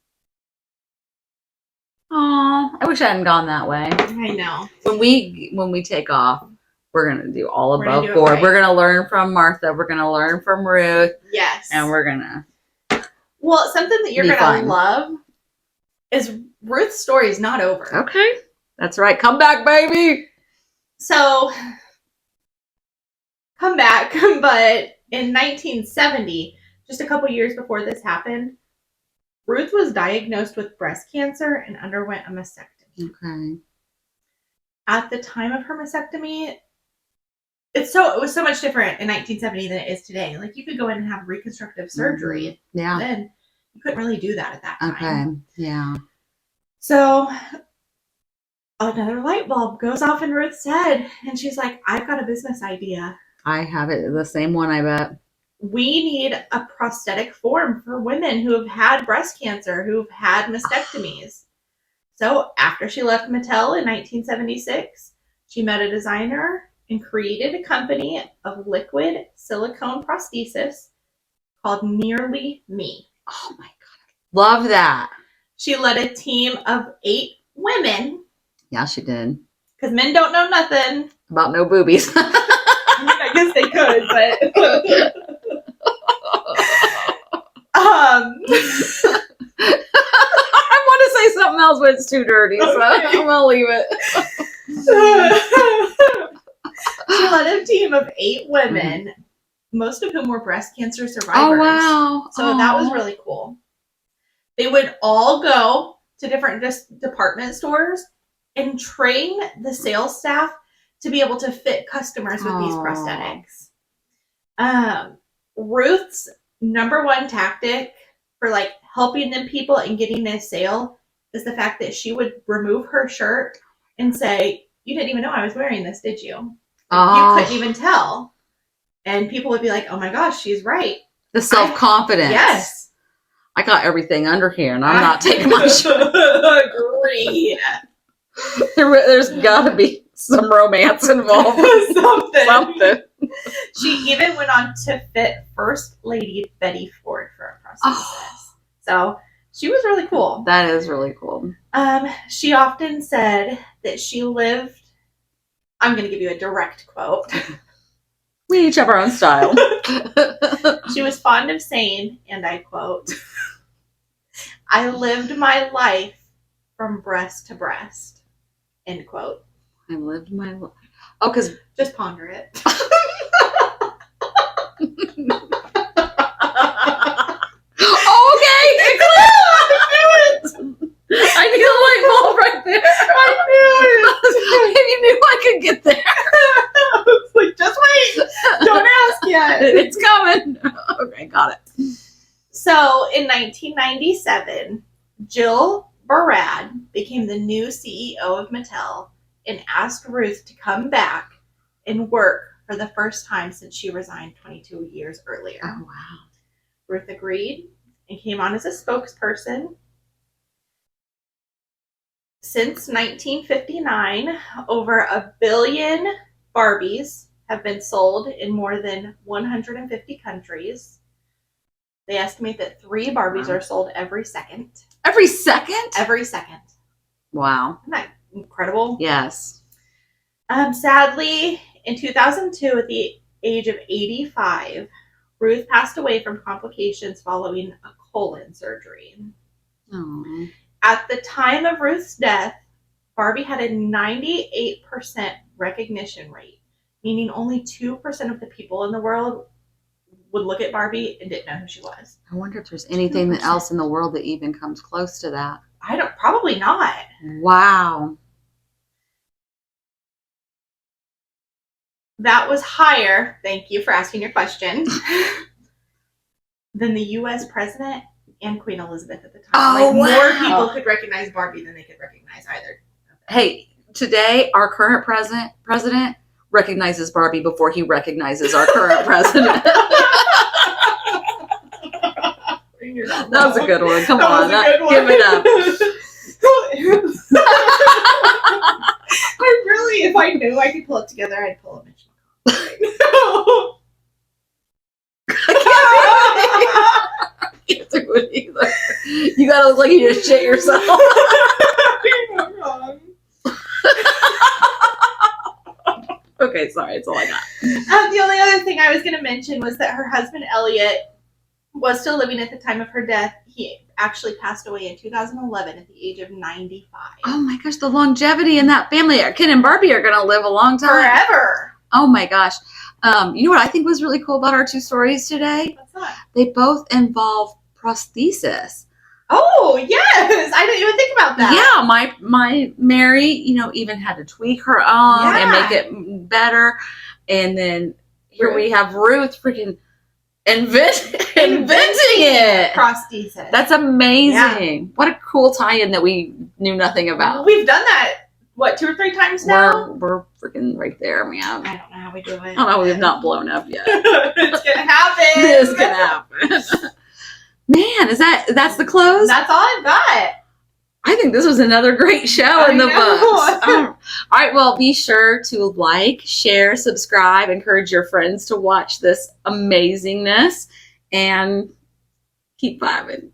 Aw, I wish I hadn't gone that way. I know. When we take off, we're gonna do all We're gonna above do it board. right. We're gonna learn from Martha. We're gonna learn from Ruth, Yes. and we're gonna. Well, something that you're Be gonna fun. love is Ruth's story is not over. Okay, that's right. Come back, baby. So, come back, but in 1970, just a couple years before this happened, Ruth was diagnosed with breast cancer and underwent a mastectomy. Okay. At the time of her mastectomy, it was so much different in 1970 than it is today. Like, you could go in and have reconstructive surgery. Yeah. Then you couldn't really do that at that time. Okay. Yeah. So another light bulb goes off in Ruth's head, and she's like, I've got a business idea. I have it. The same one, I bet. We need a prosthetic form for women who have had breast cancer, who've had mastectomies. So after she left Mattel in 1976, she met a designer and created a company of liquid silicone prosthesis called Nearly Me. Oh my God. Love that. She led a team of 8 women, Yeah, she did. because men don't know nothing. About no boobies. I mean, I guess they could, but I want to say something else, but it's too dirty, so I'm gonna leave it. she led a team of 8 women, most of whom were breast cancer survivors. Oh wow! So that was really cool. They would all go to different department stores and train the sales staff to be able to fit customers with these prosthetics. Ruth's number one tactic for like helping them people and getting a sale is the fact that she would remove her shirt and say, "You didn't even know I was wearing this, did you? You couldn't even tell." And people would be like, "Oh my gosh, she's right." The self-confidence. Yes. I got everything under here, and I'm not taking my shirt. Agree. There's got to be some romance involved. Something. She even went on to fit First Lady Betty Ford for a prosthesis. Oh. So she was really cool. That is really cool. She often said that she lived, I'm going to give you a direct quote. We each have our own style. She was fond of saying, and I quote, "I lived my life from breast to breast," end quote. I lived my life. Oh, because Just ponder it. okay, I need a light bulb right there. I You knew I could get there. was like, just wait. Don't ask yet. It's coming. Okay, got it. So in 1997, Jill Barad became the new CEO of Mattel and asked Ruth to come back and work for the first time since she resigned 22 years earlier. Oh, wow. Ruth agreed and came on as a spokesperson. Since 1959, over 1 billion Barbies have been sold in more than 150 countries. They estimate that 3 Barbies are sold every second. Every second? Every second. Wow. Isn't that incredible? Yes. Sadly, in 2002, at the age of 85, Ruth passed away from complications following a colon surgery. Oh. At the time of Ruth's death, Barbie had a 98% recognition rate, meaning only 2% of the people in the world would look at Barbie and didn't know who she was. I wonder if there's anything else in the world that even comes close to that. Probably not. Wow. That was higher, thank you for asking your question, than the U.S. president and Queen Elizabeth at the time. Oh, More wow. people could recognize Barbie than they could recognize either. Hey, today our current president recognizes Barbie before he recognizes our current president. That was a good one. Come on. Give it up. I really, if I knew I could pull it together, I'd pull a Mitch. it either. You gotta look like you just shit yourself. Okay, sorry, that's all I got. The only other thing I was going to mention was that her husband, Elliot, was still living at the time of her death. He actually passed away in 2011 at the age of 95. Oh my gosh, the longevity in that family. Ken and Barbie are going to live a long time. Forever. Oh my gosh. You know what I think was really cool about our two stories today? What's that? They both involve prosthesis. Oh, yes. I didn't even think about that. Yeah, my Mary, even had to tweak her own and make it better. And then here we have Ruth freaking inventing it. Prosthesis. That's amazing. Yeah. What a cool tie-in that we knew nothing about. We've done that, 2 or 3 times now? We're freaking right there, man. I don't know how we do it. I don't know. We've not blown up yet. It's going to happen. It's going to happen. Man, that's the close? That's all I've got. I think this was another great show in the books. All right, well, be sure to like, share, subscribe, encourage your friends to watch this amazingness, and keep vibing.